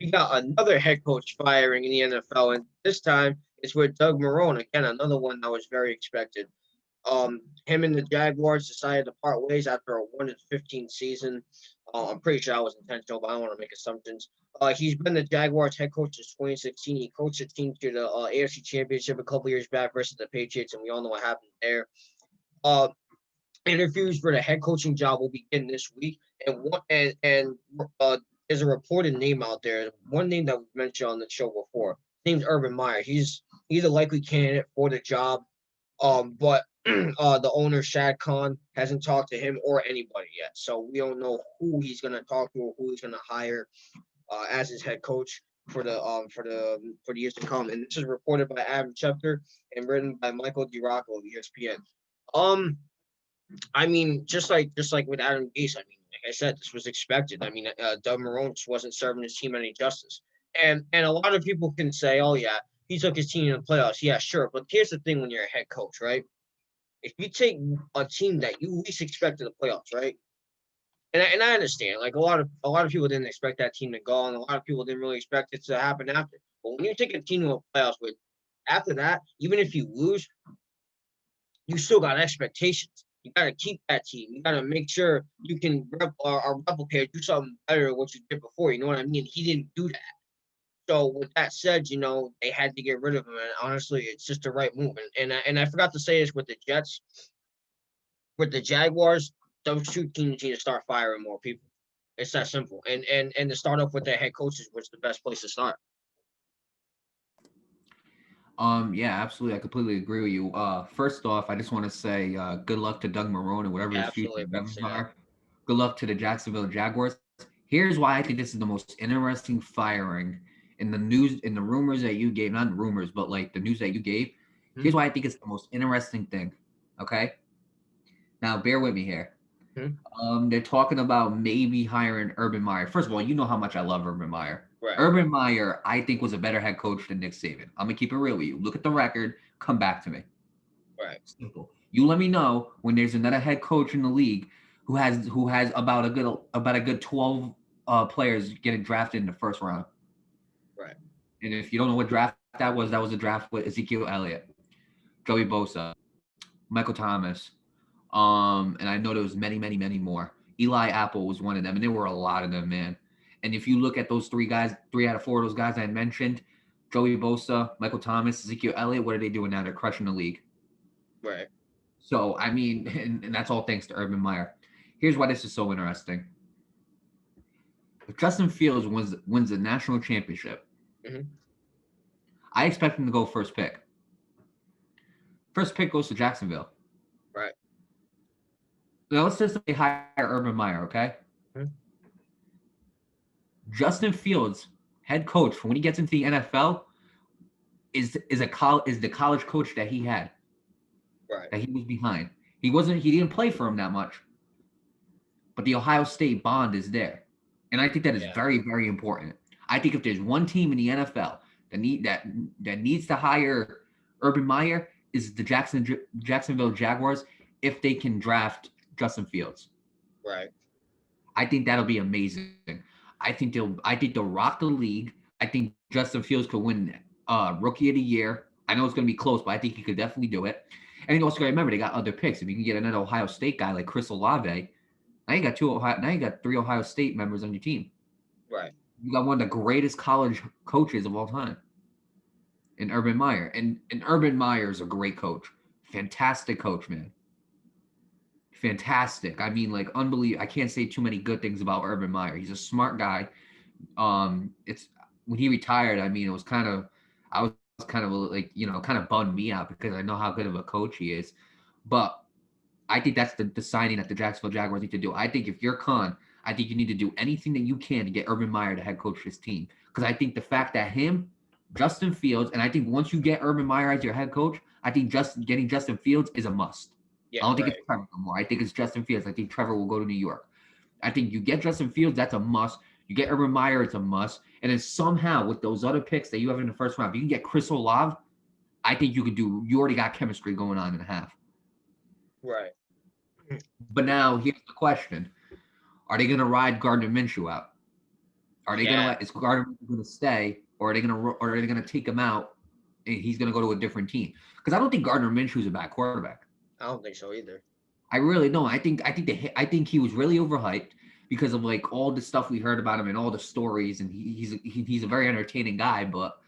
we got another head coach firing in the NFL, and this time it's with Doug Marrone. Again, another one that was very expected. Him and the Jaguars decided to part ways after a 1-15 season. I'm pretty sure that was intentional, but I don't want to make assumptions. He's been the Jaguars head coach since 2016. He coached the team to the AFC Championship a couple years back versus the Patriots, and we all know what happened there. Uh, Interviews for the head coaching job will begin this week, and there's a reported name out there. One name that we mentioned on the show before. His name's Urban Meyer. He's a likely candidate for the job. But the owner Shad Khan hasn't talked to him or anybody yet, so we don't know who he's gonna talk to or who he's gonna hire as his head coach for the years to come. And this is reported by Adam Schefter and written by Michael DiRocco of ESPN. Um, I mean, just like with Adam Gase, I mean, like I said, this was expected. I mean, Doug Marrone just wasn't serving his team any justice, and a lot of people can say, oh yeah, he took his team in the playoffs. Yeah, sure, but here's the thing: when you're a head coach, right? If you take a team that you least expected the playoffs, right? And I understand, like a lot of people didn't expect that team to go, and a lot of people didn't really expect it to happen after. But when you take a team to a playoffs with after that, even if you lose, you still got expectations. You got to keep that team. You got to make sure you can replicate, do something better than what you did before. You know what I mean? He didn't do that. So with that said, they had to get rid of him, and honestly, it's just the right move. And I forgot to say this with the Jets, with the Jaguars, those two teams need to start firing more people. It's that simple. And to start off with their head coaches was the best place to start. Yeah, absolutely. I completely agree with you. First off, I just want to say good luck to Doug Marrone and whatever Yeah, his future absolutely. About to endeavors say that. are. Good luck to the Jacksonville Jaguars. Here's why I think this is the most interesting firing in the news, in the rumors that you gave, not rumors, but like the news that you gave. Hmm. Here's why I think it's the most interesting thing. Okay. Now, bear with me here. Hmm. They're talking about maybe hiring Urban Meyer. First of all, you know how much I love Urban Meyer. Right. Urban Meyer, I think, was a better head coach than Nick Saban. I'm gonna keep it real with you. Look at the record. Come back to me. Right. Simple. You let me know when there's another head coach in the league who has about a good 12 players getting drafted in the first round. Right. And if you don't know what draft that was a draft with Ezekiel Elliott, Joey Bosa, Michael Thomas, and I know there was many, many, many more. Eli Apple was one of them, and there were a lot of them, man. And if you look at those three guys, 3 out of 4 of those guys I mentioned, Joey Bosa, Michael Thomas, Ezekiel Elliott, what are they doing now? They're crushing the league. Right. So I mean, and that's all thanks to Urban Meyer. Here's why this is so interesting. If Justin Fields wins the national championship, Hmm. I expect him to go first pick. First pick goes to Jacksonville. Right. Now let's just say hire Urban Meyer, okay? Hmm. Justin Fields, head coach, when he gets into the NFL, is the college coach that he had, Right. that he was behind. He didn't play for him that much, but the Ohio State bond is there. And I think that is Yeah. very, very important. I think if there's one team in the NFL that needs to hire Urban Meyer is the Jacksonville Jaguars if they can draft Justin Fields. Right. I think that'll be amazing. I think they'll rock the league. I think Justin Fields could win rookie of the year. I know it's gonna be close, but I think he could definitely do it. And you also gotta remember they got other picks. If you can get another Ohio State guy like Chris Olave, now you got 3 Ohio State members on your team. Right. You got one of the greatest college coaches of all time in Urban Meyer. And Urban Meyer is a great coach. Fantastic coach, man. Fantastic. I mean, like unbelievable. I can't say too many good things about Urban Meyer. He's a smart guy. It's when he retired. I mean, I was kind of like kind of bummed me out because I know how good of a coach he is. But I think that's the signing that the Jacksonville Jaguars need to do. I think if you're Khan, I think you need to do anything that you can to get Urban Meyer to head coach his team. Because I think the fact that Justin Fields, and I think once you get Urban Meyer as your head coach, I think getting Justin Fields is a must. I Yeah. don't think it's Right. Trevor no more. I think it's Justin Fields. I think Trevor will go to New York. I think you get Justin Fields, that's a must. You get Urban Meyer, it's a must. And then somehow with those other picks that you have in the first round, if you can get Chris Olave, I think you already got chemistry going on in half. Right. But now here's the question. Are they going to ride Gardner Minshew out? Are they gonna Yeah, let is Gardner gonna stay, or are they gonna take him out and he's gonna go to a different team? Because I don't think Gardner Minshew's a bad quarterback. I don't think so either. I really don't. I think he was really overhyped because of like all the stuff we heard about him and all the stories, and he's a very entertaining guy, but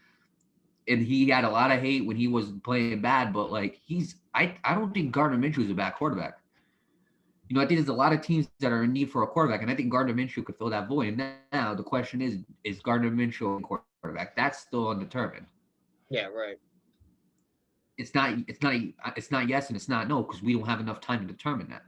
and he had a lot of hate when he was playing bad, but like I don't think Gardner Minshew is a bad quarterback. I think there's a lot of teams that are in need for a quarterback, and I think Gardner Minshew could fill that void. And now the question is Gardner Minshew a quarterback? That's still undetermined. Yeah, right. It's not yes and it's not no because we don't have enough time to determine that.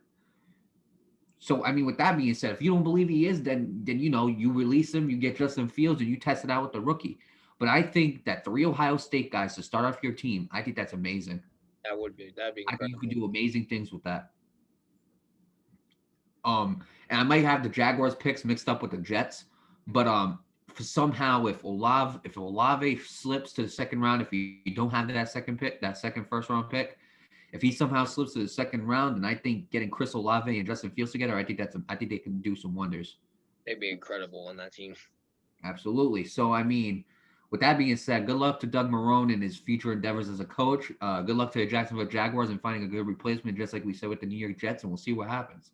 So I mean, with that being said, if you don't believe he is, then you release him, you get Justin Fields, and you test it out with the rookie. But I think that 3 Ohio State guys to start off your team, I think that's amazing. That'd be I think you can incredible. do amazing things with that. And I might have the Jaguars picks mixed up with the Jets, but for somehow if Olave slips to the second round, if you don't have that second pick, that second first round pick, if he somehow slips to the second round, then I think getting Chris Olave and Justin Fields together, I think they can do some wonders. They'd be incredible on that team. Absolutely. So I mean, with that being said, good luck to Doug Marrone in his future endeavors as a coach. Good luck to the Jacksonville Jaguars and finding a good replacement, just like we said with the New York Jets, and we'll see what happens.